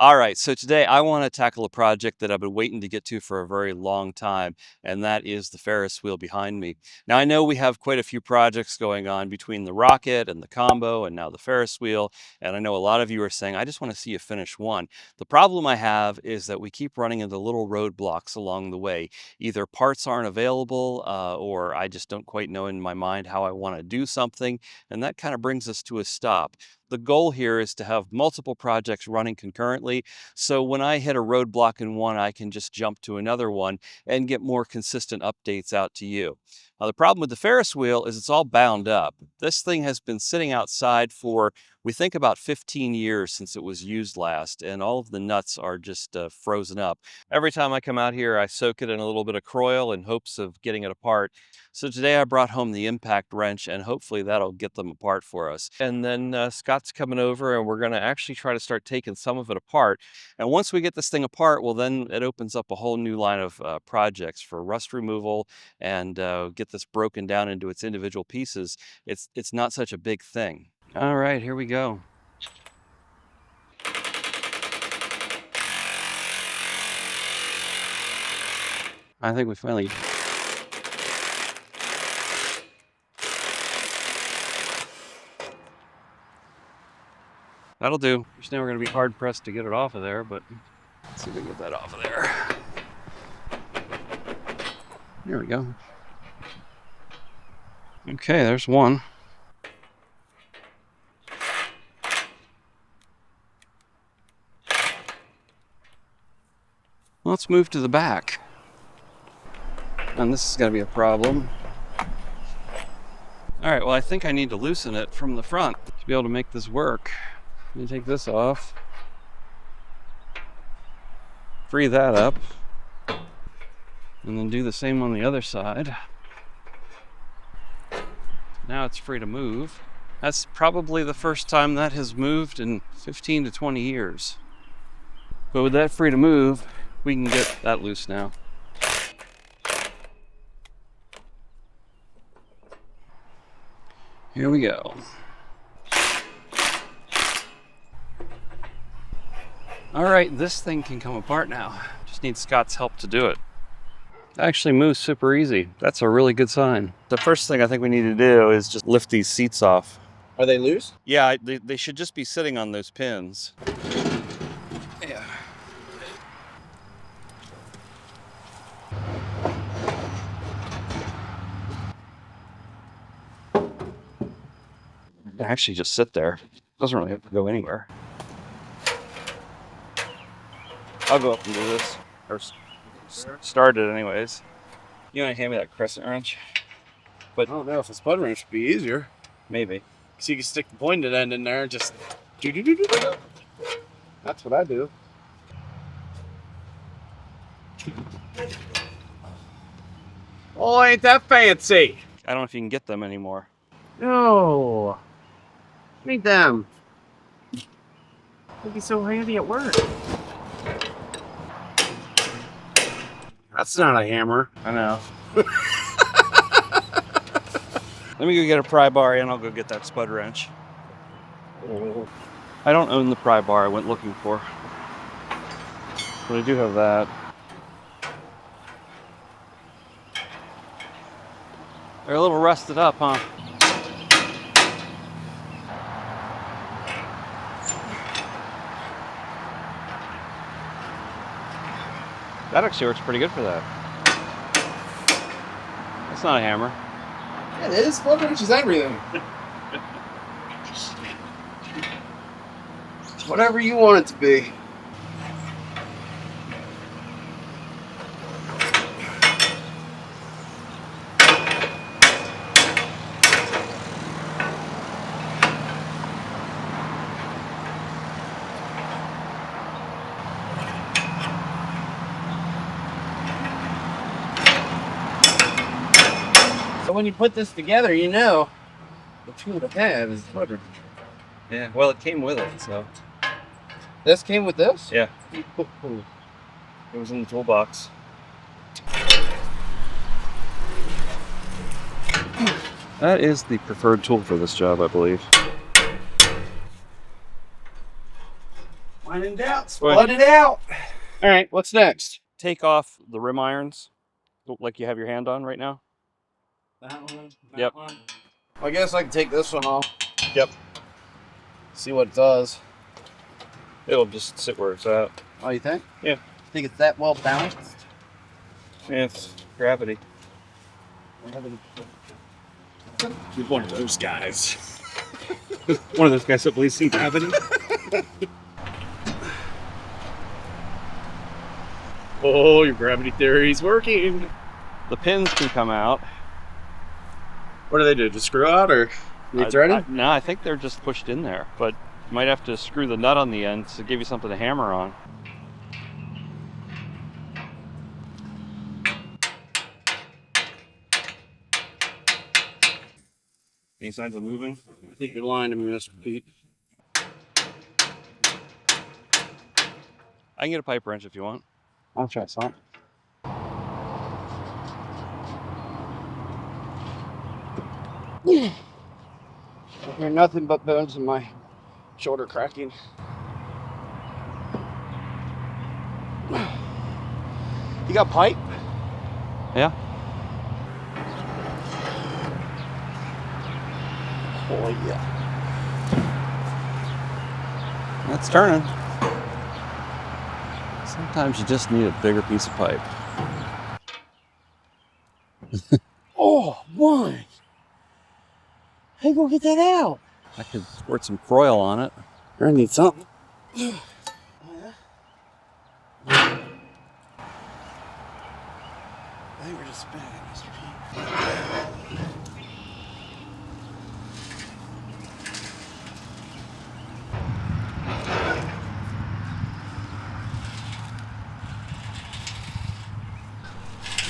All right, so today I want to tackle a project that I've been waiting to get to for a very long time, and that is the Ferris wheel behind me. Now, I know we have quite a few projects going on between the rocket and the combo and now the Ferris wheel, and I know a lot of you are saying, I just want to see you finish one. The problem I have is that we keep running into little roadblocks along the way. Either parts aren't available, or I just don't quite know in my mind how I want to do something, and that kind of brings us to a stop. The goal here is to have multiple projects running concurrently. So when I hit a roadblock in one, I can just jump to another one and get more consistent updates out to you. Now, the problem with the Ferris wheel is it's all bound up. This thing has been sitting outside for, we think, about 15 years since it was used last, and all of the nuts are just frozen up. Every time I come out here, I soak it in a little bit of Croil in hopes of getting it apart. So today I brought home the impact wrench, and hopefully that'll get them apart for us. And then Scott's coming over, and we're going to actually try to start taking some of it apart. And once we get this thing apart, well, then it opens up a whole new line of projects for rust removal and get this broken down into its individual pieces. It's not such a big thing. All right, here we go. I think we finally... That'll do. Just now we're going to be hard pressed to get it off of there, but let's see if we can get that off of there. There we go. Okay, there's one. Let's move to the back. And this is going to be a problem. All right, well, I think I need to loosen it from the front to be able to make this work. Let me take this off. Free that up. And then do the same on the other side. Now it's free to move. That's probably the first time that has moved in 15 to 20 years. But with that free to move, we can get that loose now. Here we go. All right, this thing can come apart now. Just need Scott's help to do it. It actually moves super easy. That's a really good sign. The first thing I think we need to do is just lift these seats off. Are they loose? Yeah, they should just be sitting on those pins. Yeah. They actually just sit there. Doesn't really have to go anywhere. I'll go up and do this, or start it anyways. You want to hand me that crescent wrench? But I don't know if a spud wrench would be easier. Maybe. So you can stick the pointed end in there and just That's what I do. Oh, ain't that fancy? I don't know if you can get them anymore. No. Need them. It'd be so handy at work. That's not a hammer. I know. Let me go get a pry bar and I'll go get that spud wrench. I don't own the pry bar I went looking for. But I do have that. They're a little rusted up, huh? That actually works pretty good for that. That's not a hammer. Yeah, it is. Spud wrench is everything. Whatever you want it to be. So when you put this together, you know the tool to have is the wrench. Yeah, well, it came with it, so. This came with this? Yeah. It was in the toolbox. That is the preferred tool for this job, I believe. When in doubt, split it out. All right, what's next? Take off the rim irons, like you have your hand on right now. That one. Yep. One. I guess I can take this one off. Yep. See what it does. It'll just sit where it's at. Oh, you think? Yeah. Think it's that well balanced? Yeah, it's gravity. He's one of those guys. One of those guys that believes in gravity. Oh, your gravity theory's working. The pins can come out. What do they do? Just screw out or It's ready? No, I think they're just pushed in there, but you might have to screw the nut on the end to give you something to hammer on. Any signs of moving? I think you're lying to me, Mr. Pete. I can get a pipe wrench if you want. I'll try some. I hear nothing but bones in my shoulder cracking. You got pipe? Yeah. Oh yeah. That's turning. Sometimes you just need a bigger piece of pipe. Oh, boy. How you gonna get that out? I could squirt some Croil on it. I need something. I think we're just spinning it, Mr. Pete.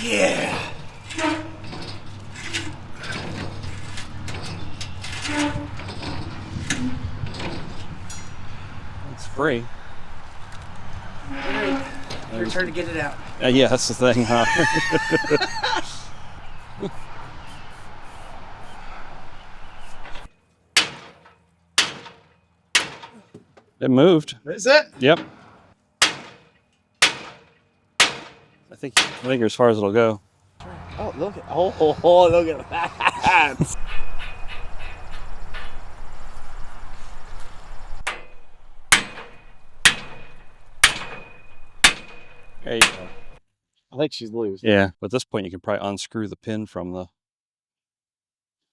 Yeah. It's free. Your turn to get it out. Yeah, that's the thing, huh? It moved. Is it? Yep. I think you're as far as it'll go. Oh, look at look at that. There you go. I think she's loose. Yeah, but at this point you can probably unscrew the pin from the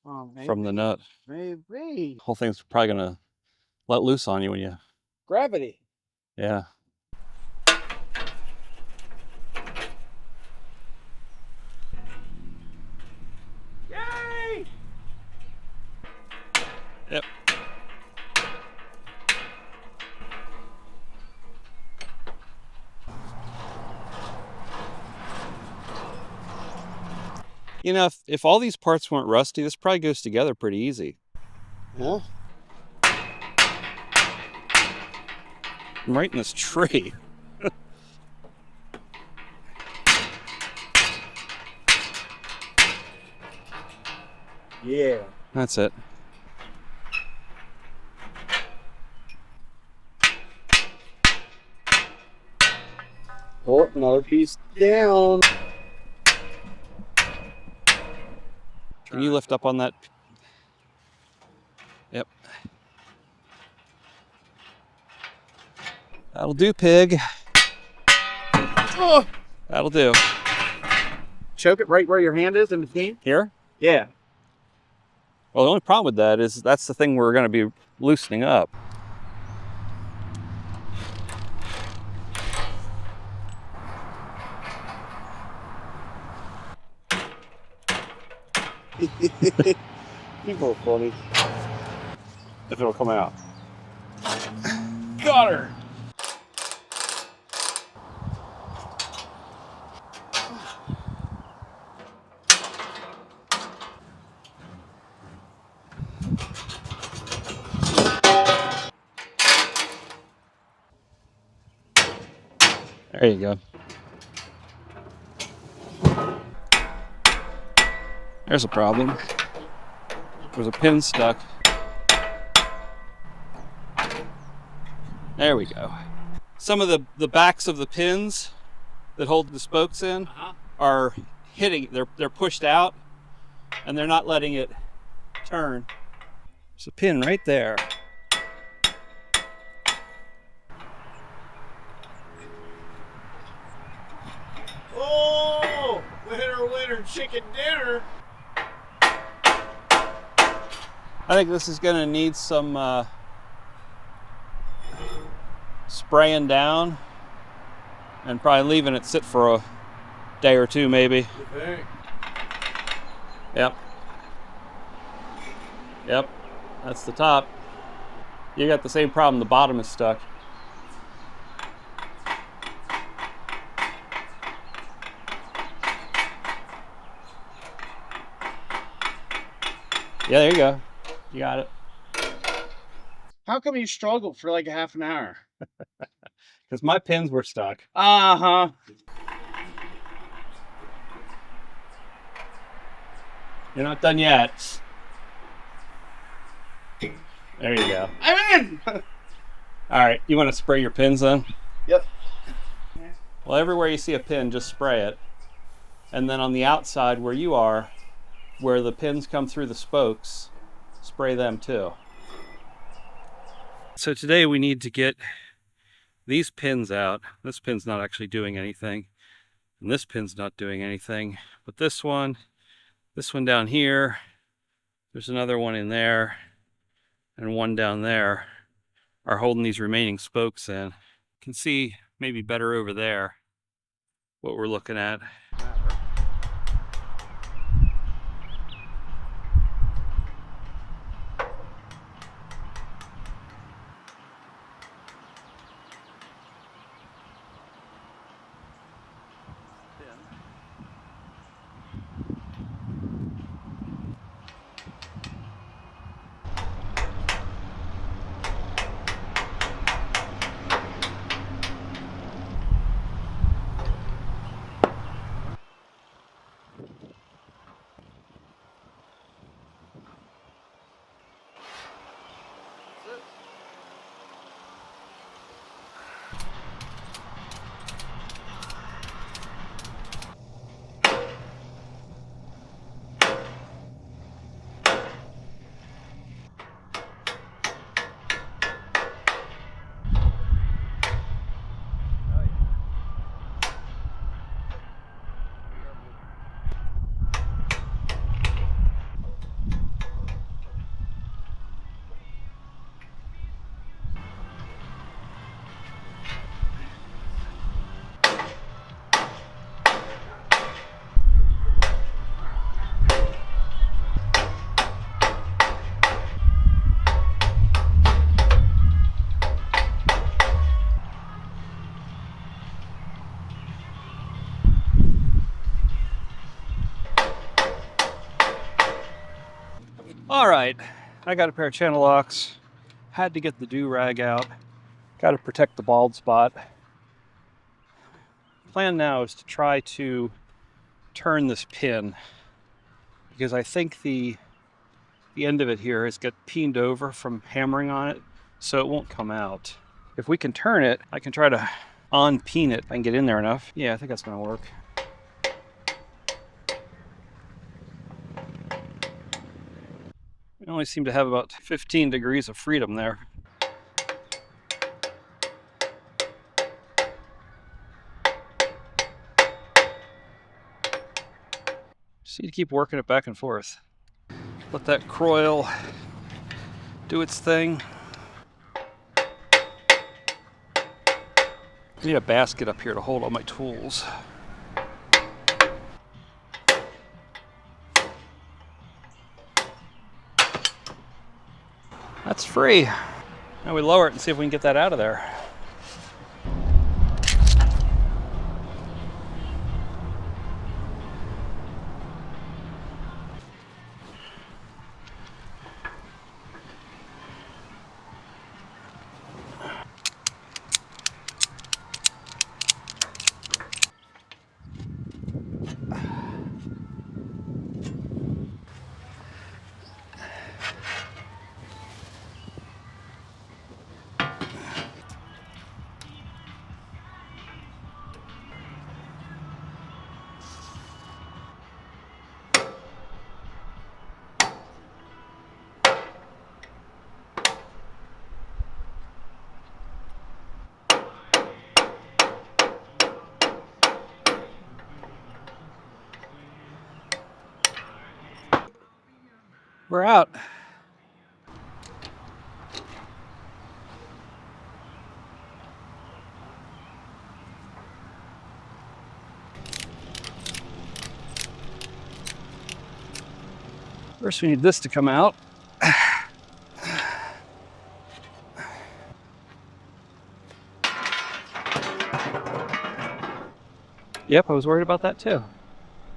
nut. Maybe. The whole thing's probably gonna let loose on you when you. Gravity. Yeah. Yay! Yep. You know, if all these parts weren't rusty, this probably goes together pretty easy. Yeah. I'm right in this tree. Yeah. That's it. Oh, another piece down. Can you lift up on that? Yep. That'll do, pig. Oh. That'll do. Choke it right where your hand is in between? Here? Yeah. Well, the only problem with that is that's the thing we're going to be loosening up. People are funny. If it'll come out. Got her. There you go. There's a problem. There's a pin stuck. There we go. some of the backs of the pins that hold the spokes in are hitting. They're pushed out, and they're not letting it turn. There's a pin right there. Oh, winner, winner, chicken dinner. I think this is going to need some spraying down and probably leaving it sit for a day or two maybe. Okay. Yep. Yep. That's the top. You got the same problem. The bottom is stuck. Yeah, there you go. You got it. How come you struggled for like a half an hour? Because my pins were stuck. Uh-huh. You're not done yet. There you go. I'm in! All right, you want to spray your pins then? Yep. Well, everywhere you see a pin, just spray it. And then on the outside where you are, where the pins come through the spokes, spray them too. So today we need to get these pins out. This pin's not actually doing anything, and this pin's not doing anything. But this one down here, there's another one in there, and one down there are holding these remaining spokes in. You can see maybe better over there what we're looking at. All right, I got a pair of channel locks. Had to get the do-rag out. Got to protect the bald spot. Plan now is to try to turn this pin, because I think the end of it here has got peened over from hammering on it, so it won't come out. If we can turn it, I can try to unpeen it if I can get in there enough. Yeah, I think that's gonna work. We only seem to have about 15 degrees of freedom there. Just need to keep working it back and forth. Let that coil do its thing. I need a basket up here to hold all my tools. That's free. Now we lower it and see if we can get that out of there. we're out. First we need this to come out. Yep, I was worried about that too.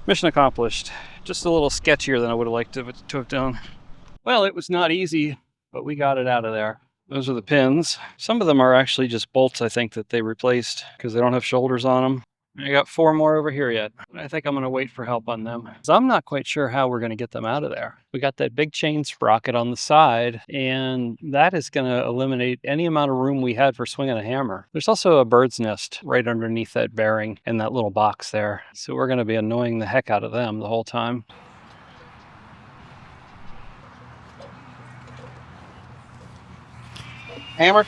Mission accomplished. Just a little sketchier than I would have liked to have done. Well, it was not easy, but we got it out of there. Those are the pins. Some of them are actually just bolts, I think, that they replaced because they don't have shoulders on them. I got 4 more over here yet. I think I'm going to wait for help on them. So I'm not quite sure how we're going to get them out of there. We got that big chain sprocket on the side, and that is going to eliminate any amount of room we had for swinging a hammer. There's also a bird's nest right underneath that bearing in that little box there. So we're going to be annoying the heck out of them the whole time. Hammer.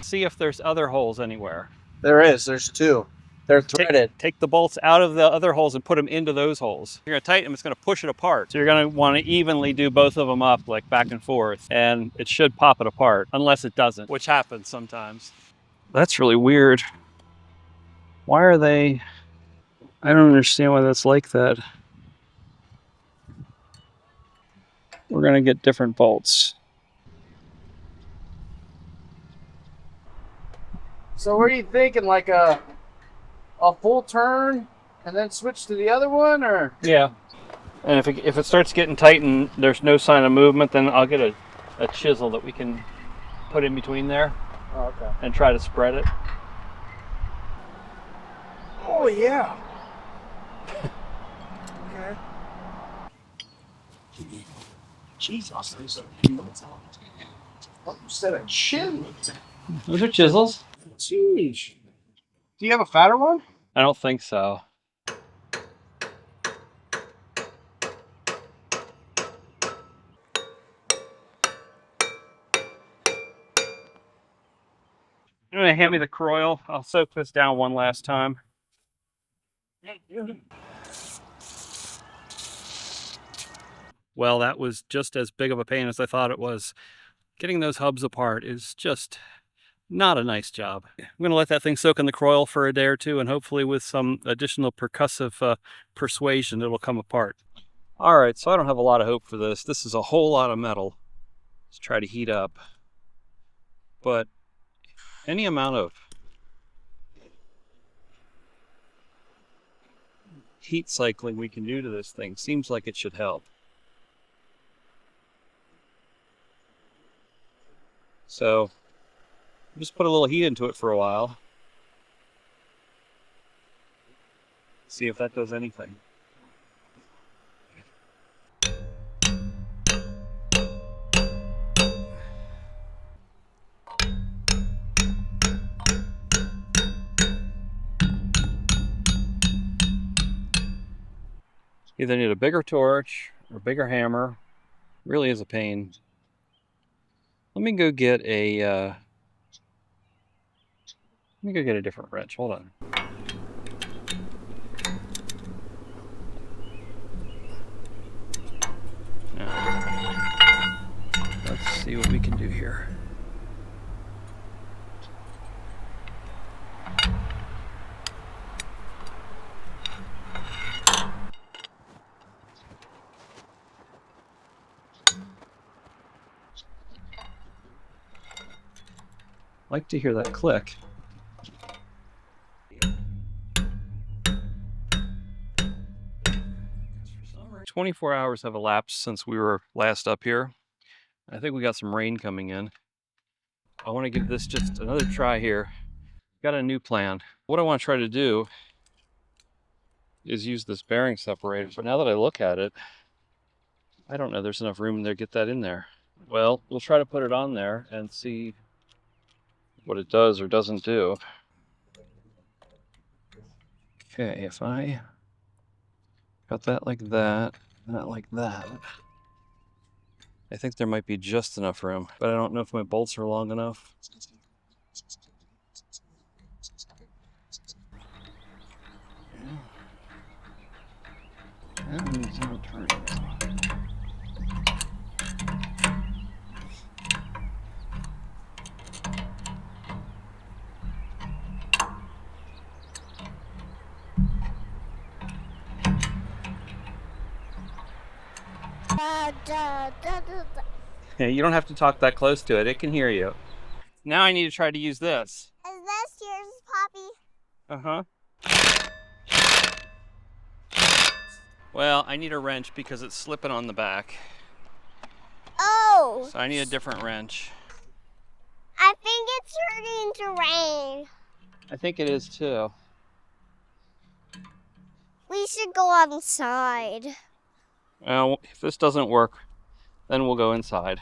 See if there's other holes anywhere. There is. There's 2. They're threaded. Take the bolts out of the other holes and put them into those holes. You're gonna tighten them, it's gonna push it apart. So you're gonna wanna evenly do both of them up, like back and forth, and it should pop it apart, unless it doesn't, which happens sometimes. That's really weird. Why are they, I don't understand why that's like that. We're gonna get different bolts. So what are you thinking? Like a full turn and then switch to the other one, or? Yeah. And if it starts getting tight and there's no sign of movement, then I'll get a chisel that we can put in between there. Oh, okay. And try to spread it. Oh yeah. Okay. Jesus, there's a set of chin. Those are chisels. Jeez. Do you have a fatter one? I don't think so. You're gonna hand me the croil. I'll soak this down one last time. Well, that was just as big of a pain as I thought it was. Getting those hubs apart is just not a nice job. I'm gonna let that thing soak in the croil for a day or two, and hopefully with some additional percussive persuasion, it'll come apart. All right, so I don't have a lot of hope for this. This is a whole lot of metal. Let's try to heat up. But any amount of heat cycling we can do to this thing seems like it should help. So just put a little heat into it for a while. See if that does anything. Either need a bigger torch or a bigger hammer. It really is a pain. Let me go get a different wrench. Hold on. Now, let's see what we can do here. Like to hear that click. 24 hours have elapsed since we were last up here. I think we got some rain coming in. I want to give this just another try here. Got a new plan. What I want to try to do is use this bearing separator, but now that I look at it, I don't know there's enough room there to get that in there. Well, we'll try to put it on there and see what it does or doesn't do. Okay, if I got that like that, that like that, I think there might be just enough room, but I don't know if my bolts are long enough. Yeah, you don't have to talk that close to it. It can hear you. Now I need to try to use this. Is this yours, Poppy? Well, I need a wrench because it's slipping on the back. Oh! So I need a different wrench. I think it's starting to rain. I think it is too. We should go outside. Well, if this doesn't work, then we'll go inside.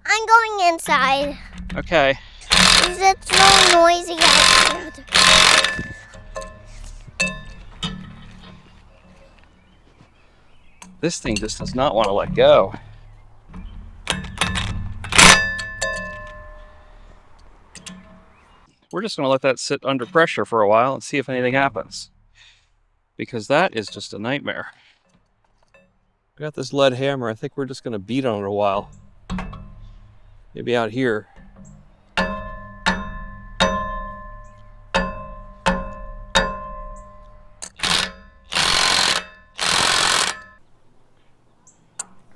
I'm going inside. Okay. Because it's so noisy outside. This thing just does not want to let go. We're just going to let that sit under pressure for a while and see if anything happens. Because that is just a nightmare. I got this lead hammer. I think we're just going to beat on it a while. Maybe out here.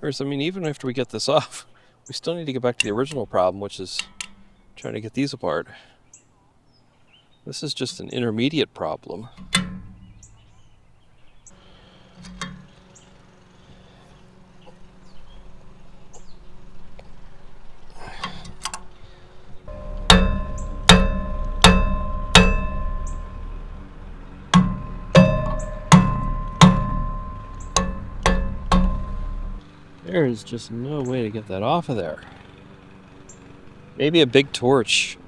I mean, even after we get this off, we still need to get back to the original problem, which is trying to get these apart. This is just an intermediate problem. There is just no way to get that off of there. Maybe a big torch